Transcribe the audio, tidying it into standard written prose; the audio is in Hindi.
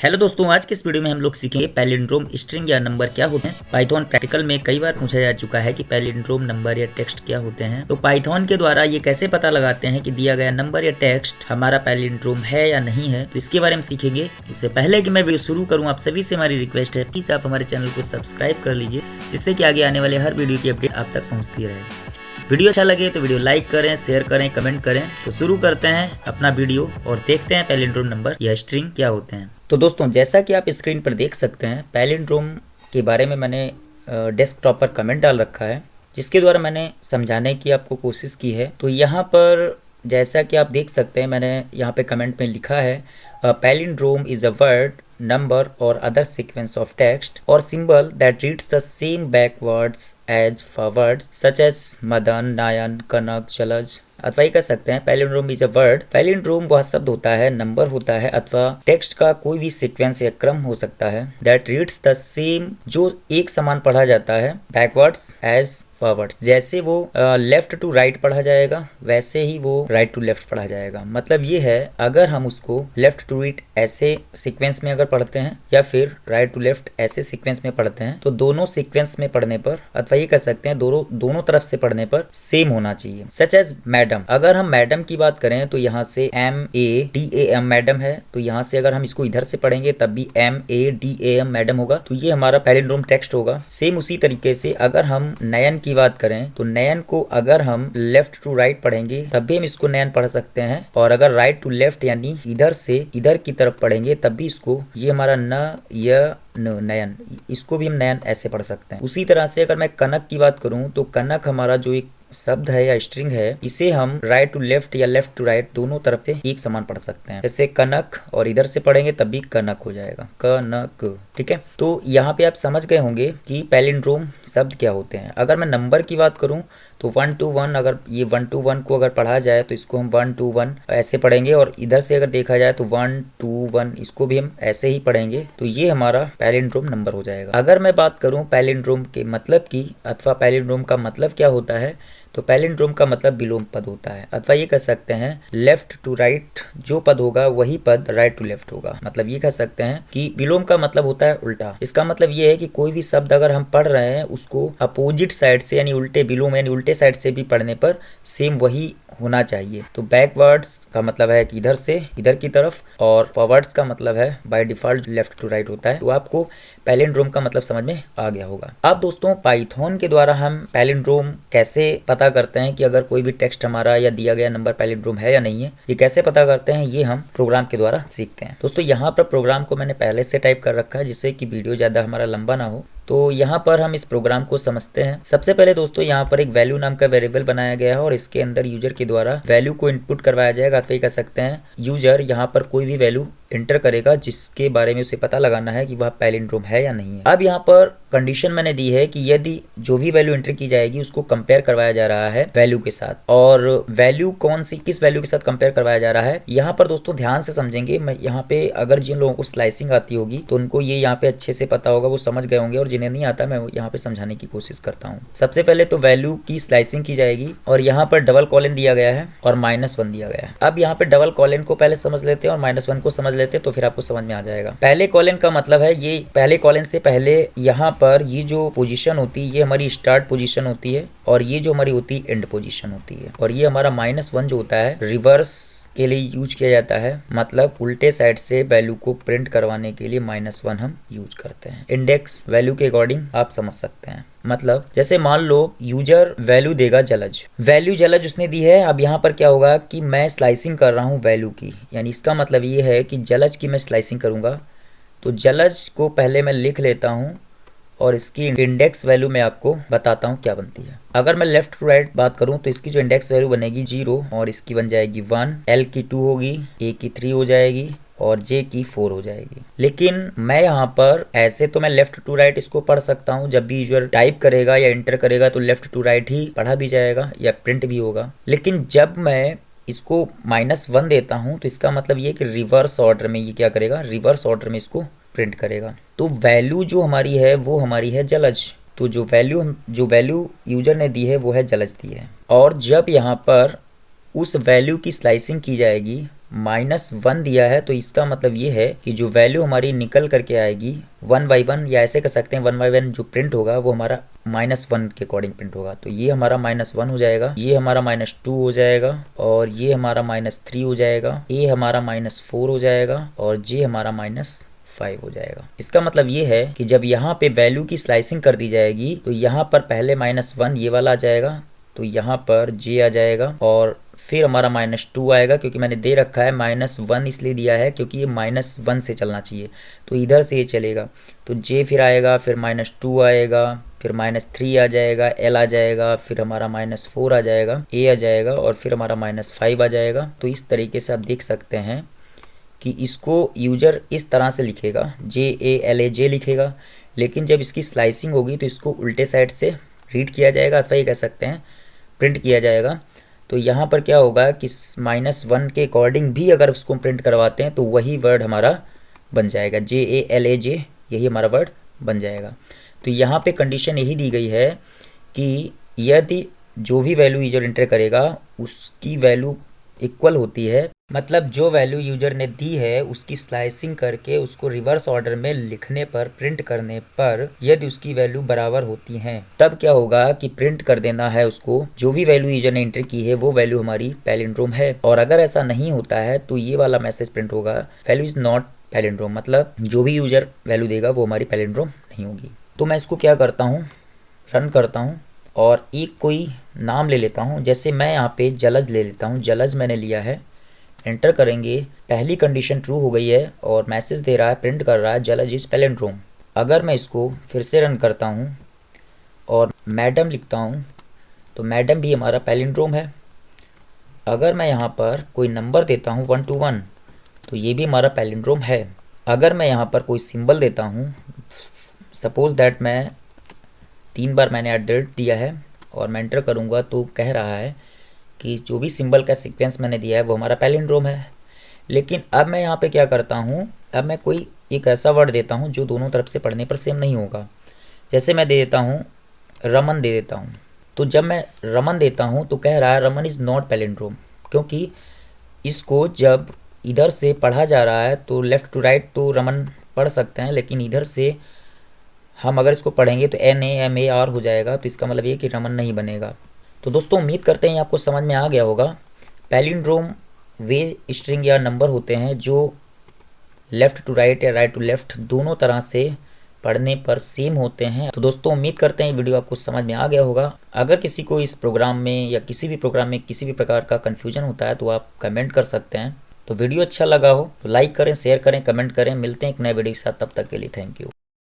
हेलो दोस्तों, आज के इस वीडियो में हम लोग सीखेंगे पैलिंड्रोम स्ट्रिंग या नंबर क्या होते हैं। पाइथन प्रैक्टिकल में कई बार पूछा जा चुका है कि पैलिंड्रोम नंबर या टेक्स्ट क्या होते हैं। तो पाइथन के द्वारा ये कैसे पता लगाते हैं कि दिया गया नंबर या टेक्स्ट हमारा पैलिंड्रोम है या नहीं है, तो इसके बारे में सीखेंगे। इससे पहले कि मैं वीडियो शुरू करूँ, आप सभी से हमारी रिक्वेस्ट है, प्लीज आप हमारे चैनल को सब्सक्राइब कर लीजिए, जिससे कि आगे आने वाले हर वीडियो की अपडेट आप तक पहुँचती रहे। वीडियो अच्छा लगे तो वीडियो लाइक करें, शेयर करें, कमेंट करें। तो शुरू करते हैं अपना वीडियो और देखते हैं पैलिंड्रोम नंबर या स्ट्रिंग क्या होते हैं। तो दोस्तों, जैसा कि आप स्क्रीन पर देख सकते हैं, पैलिंड्रोम के बारे में मैंने डेस्कटॉप पर कमेंट डाल रखा है, जिसके द्वारा मैंने समझाने की आपको कोशिश की है। तो यहाँ पर जैसा कि आप देख सकते हैं, मैंने यहाँ पे कमेंट में लिखा है, palindrome is a word, number or other sequence of text or symbol that reads the same backwards as forwards, such as Madan, Nayan, Kanak, Jalaj। अथवा ये कह सकते हैं palindrome is a word. Palindrome वह शब्द होता है, नंबर होता है, अथवा टेक्स्ट का कोई भी सीक्वेंस या क्रम हो सकता है, दैट रीड्स द सेम, जो एक समान पढ़ा जाता है, बैकवर्ड्स एज फॉरवर्ड्स। जैसे वो लेफ्ट टू राइट पढ़ा जाएगा, वैसे ही वो राइट टू लेफ्ट पढ़ा जाएगा। मतलब ये है, अगर हम उसको लेफ्ट टू राइट ऐसे सीक्वेंस में अगर पढ़ते हैं या फिर राइट टू लेफ्ट ऐसे सीक्वेंस में पढ़ते हैं, तो दोनों सीक्वेंस में पढ़ने पर, अथवा ये कह सकते हैं दोनों तरफ से पढ़ने पर सेम होना चाहिए। सच एज मैडम, अगर हम मैडम की बात करें तो यहाँ से MADAM मैडम है, तो यहाँ से अगर हम इसको इधर से पढ़ेंगे तब भी MADAM मैडम होगा, तो ये हमारा पैलिंड्रोम टेक्स्ट होगा। सेम उसी तरीके से अगर हम नयन की बात करें तो नयन को अगर हम लेफ्ट टू राइट पढ़ेंगे तब भी हम इसको नयन पढ़ सकते हैं, और अगर राइट टू लेफ्ट यानी इधर से इधर की तरफ पढ़ेंगे तब भी इसको, ये हमारा नयन, इसको भी हम नयन ऐसे पढ़ सकते हैं। उसी तरह से अगर मैं कनक की बात करूं तो कनक हमारा जो एक शब्द है या स्ट्रिंग है, इसे हम राइट टू लेफ्ट या लेफ्ट टू राइट दोनों तरफ से एक समान पढ़ सकते हैं। जैसे कनक, और इधर से पढ़ेंगे तब भी कनक हो जाएगा, कनक। ठीक है, तो यहाँ पे आप समझ गए होंगे कि पैलिंड्रोम शब्द क्या होते हैं। अगर मैं नंबर की बात करूं तो 1 to 1, अगर ये 1 to 1 को अगर पढ़ा जाए तो इसको हम 1 to 1 ऐसे पढ़ेंगे, और इधर से अगर देखा जाए तो 1 to 1 इसको भी हम ऐसे ही पढ़ेंगे, तो ये हमारा पैलिंड्रोम नंबर हो जाएगा। अगर मैं बात करूं पैलिंड्रोम के मतलब की, अथवा पैलिंड्रोम का मतलब क्या होता है, तो पैलिंड्रोम का मतलब विलोम पद होता है, अथवा ये कह सकते हैं लेफ्ट टू राइट जो पद होगा वही पद राइट टू लेफ्ट होगा। मतलब ये कह सकते हैं कि विलोम का मतलब होता है उल्टा। इसका मतलब ये है कि कोई भी शब्द अगर हम पढ़ रहे हैं उसको अपोजिट साइड से यानी उल्टे विलोम यानी उल्टे साइड से भी पढ़ने पर सेम वही होना चाहिए। तो बैकवर्ड्स का मतलब है कि इधर से इधर की तरफ, और फॉरवर्ड्स का मतलब है by default left to right होता है। तो आपको पैलिंड्रोम का मतलब समझ में आ गया होगा। अब दोस्तों, पाइथन के द्वारा हम पैलिंड्रोम कैसे पता करते हैं कि अगर कोई भी टेक्स्ट हमारा या दिया गया नंबर पैलिंड्रोम है या नहीं है, ये कैसे पता करते हैं, ये हम प्रोग्राम के द्वारा सीखते हैं। दोस्तों, यहाँ पर प्रोग्राम को मैंने पहले से टाइप कर रखा है, जिससे कि वीडियो ज्यादा हमारा लंबा ना हो। तो यहाँ पर हम इस प्रोग्राम को समझते हैं। सबसे पहले दोस्तों, यहाँ पर एक वैल्यू नाम का वेरिएबल बनाया गया है, और इसके अंदर यूजर के द्वारा वैल्यू को इनपुट करवाया जाएगा। अथवा कह सकते हैं यूजर यहाँ पर कोई भी वैल्यू एंटर करेगा जिसके बारे में उसे पता लगाना है कि वह पैलिंड्रोम है या नहीं है। अब यहाँ पर कंडीशन मैंने दी है कि यदि जो भी वैल्यू एंटर की जाएगी उसको कंपेयर करवाया जा रहा है वैल्यू के साथ, और वैल्यू कौन सी किस वैल्यू के साथ कंपेयर करवाया जा रहा है, यहाँ पर दोस्तों ध्यान से समझेंगे। मैं यहाँ पे अगर जिन लोगों को स्लाइसिंग आती होगी तो उनको ये यहाँ पे अच्छे से पता होगा, वो समझ गए होंगे, और जिन्हें नहीं आता मैं यहाँ पे समझाने की कोशिश करता हूँ। सबसे पहले तो वैल्यू की स्लाइसिंग की जाएगी, और यहाँ पर डबल कॉलन दिया गया है और -1 दिया गया है। अब यहाँ पे डबल कॉलन को पहले समझ लेते हैं और -1 को समझ लेते हैं, तो फिर आपको समझ में आ जाएगा। पहले कॉलन का मतलब है, ये पहले कॉलन से पहले यहाँ पर ये जो पोजीशन होती है ये हमारी स्टार्ट पोजीशन होती है, और ये जो हमारी होती है एंड पोजीशन होती है। और ये हमारा -1 जो होता है रिवर्स के लिए यूज किया जाता है, मतलब उल्टे साइड से वैल्यू को प्रिंट करवाने के लिए -1 हम यूज करते हैं। इंडेक्स वैल्यू के अकॉर्डिंग आप समझ सकते हैं। मतलब जैसे मान लो यूजर वैल्यू देगा जलज, वैल्यू जलज उसने दी है। अब यहाँ पर क्या होगा कि मैं स्लाइसिंग कर रहा हूँ वैल्यू की, यानी इसका मतलब ये है कि जलज की मैं स्लाइसिंग करूंगा। तो जलज को पहले मैं लिख लेता हूँ, और इसकी इंडेक्स वैल्यू मैं आपको बताता हूँ क्या बनती है। अगर मैं लेफ्ट टू राइट बात करूँ तो इसकी जो इंडेक्स वैल्यू बनेगी 0, और इसकी बन जाएगी 1, L की 2 होगी, A की 3 हो जाएगी, और J की 4 हो जाएगी। लेकिन मैं यहाँ पर ऐसे तो मैं लेफ्ट टू राइट इसको पढ़ सकता हूँ, जब भी यूजर टाइप करेगा या एंटर करेगा तो लेफ्ट टू राइट ही पढ़ा भी जाएगा या प्रिंट भी होगा। लेकिन जब मैं इसको -1 देता हूँ तो इसका मतलब ये कि रिवर्स ऑर्डर में ये क्या करेगा, रिवर्स ऑर्डर में इसको प्रिंट करेगा। तो वैल्यू जो हमारी है वो हमारी है जलज। तो जो वैल्यू यूजर ने दी है वो है जलज दी है, और जब यहाँ पर उस वैल्यू की स्लाइसिंग की जाएगी -1 दिया है, तो इसका मतलब ये है कि जो वैल्यू हमारी निकल करके आएगी 1 बाई 1, या ऐसे कह सकते हैं 1 बाई 1 जो प्रिंट होगा वो हमारा -1 के अकॉर्डिंग प्रिंट होगा। तो ये हमारा -1 हो जाएगा, ये हमारा -2 हो जाएगा, और ये हमारा -3 हो जाएगा, ये हमारा -4 हो जाएगा, और ये हमारा -5 हो जाएगा। इसका मतलब ये है कि जब यहाँ पे वैल्यू की स्लाइसिंग कर दी जाएगी तो यहाँ पर पहले -1 ये वाला आ जाएगा, तो यहाँ पर जे आ जाएगा, और फिर हमारा -2 आएगा, क्योंकि मैंने दे रखा है -1 इसलिए दिया है क्योंकि ये -1 से चलना चाहिए, तो इधर से ये चलेगा। तो जे फिर आएगा, फिर -2 आएगा, फिर -3 आ जाएगा, एल आ जाएगा, फिर हमारा -4 आ जाएगा, ए आ जाएगा, और फिर हमारा -5 आ जाएगा। तो इस तरीके से आप देख सकते हैं कि इसको यूजर इस तरह से लिखेगा, JALAJ लिखेगा, लेकिन जब इसकी स्लाइसिंग होगी तो इसको उल्टे साइड से रीड किया जाएगा, अथवा ये कह सकते हैं प्रिंट किया जाएगा। तो यहाँ पर क्या होगा कि -1 के अकॉर्डिंग भी अगर उसको प्रिंट करवाते हैं तो वही वर्ड हमारा बन जाएगा, JALAJ, यही हमारा वर्ड बन जाएगा। तो यहाँ पे कंडीशन यही दी गई है कि यदि जो भी वैल्यू यूजर एंटर करेगा उसकी वैल्यू इक्वल होती है, मतलब जो वैल्यू यूजर ने दी है उसकी स्लाइसिंग करके उसको रिवर्स ऑर्डर में लिखने पर, प्रिंट करने पर यदि उसकी वैल्यू बराबर होती हैं, तब क्या होगा कि प्रिंट कर देना है उसको, जो भी वैल्यू यूजर ने एंटर की है वो वैल्यू हमारी पैलिंड्रोम है। और अगर ऐसा नहीं होता है तो ये वाला मैसेज प्रिंट होगा, वैल्यू इज नॉट पैलिंड्रोम, मतलब जो भी यूजर वैल्यू देगा वो हमारी पैलिंड्रोम नहीं होगी। तो मैं इसको क्या करता हूँ, रन करता हूँ और एक कोई नाम ले लेता हूँ। जैसे मैं यहाँ पे जलज ले लेता हूँ, जलज मैंने लिया है, एंटर करेंगे, पहली कंडीशन ट्रू हो गई है और मैसेज दे रहा है, प्रिंट कर रहा है जलज इज पैलिंड्रोम। अगर मैं इसको फिर से रन करता हूँ और मैडम लिखता हूँ तो मैडम भी हमारा पैलिंड्रोम है। अगर मैं यहाँ पर कोई नंबर देता हूँ 1 to 1 तो ये भी हमारा पैलिंड्रोम है। अगर मैं यहाँ पर कोई सिंबल देता हूँ, सपोज दैट मैं 3 बार मैंने @ दिया है और मैं एंटर करूँगा तो कह रहा है कि जो भी सिंबल का सीक्वेंस मैंने दिया है वो हमारा पैलिंड्रोम है। लेकिन अब मैं यहाँ पे क्या करता हूँ, अब मैं कोई एक ऐसा वर्ड देता हूँ जो दोनों तरफ से पढ़ने पर सेम नहीं होगा। जैसे मैं दे देता हूँ रमन दे देता हूँ, तो जब मैं रमन देता हूँ तो कह रहा है रमन इज़ नॉट पैलिंड्रोम, क्योंकि इसको जब इधर से पढ़ा जा रहा है तो लेफ़्ट टू राइट तो रमन पढ़ सकते हैं, लेकिन इधर से हम अगर इसको पढ़ेंगे तो NAMAR हो जाएगा, तो इसका मतलब ये कि रमन नहीं बनेगा। तो दोस्तों उम्मीद करते हैं आपको समझ में आ गया होगा। पैलिंड्रोम वे स्ट्रिंग या नंबर होते हैं जो लेफ़्ट टू राइट या राइट टू लेफ़्ट दोनों तरह से पढ़ने पर सेम होते हैं। तो दोस्तों उम्मीद करते हैं ये वीडियो आपको समझ में आ गया होगा। अगर किसी को इस प्रोग्राम में या किसी भी प्रोग्राम में किसी भी प्रकार का कन्फ्यूजन होता है तो आप कमेंट कर सकते हैं। तो वीडियो अच्छा लगा हो तो लाइक करें, शेयर करें, कमेंट करें। मिलते हैं एक नए वीडियो के साथ, तब तक के लिए थैंक यू।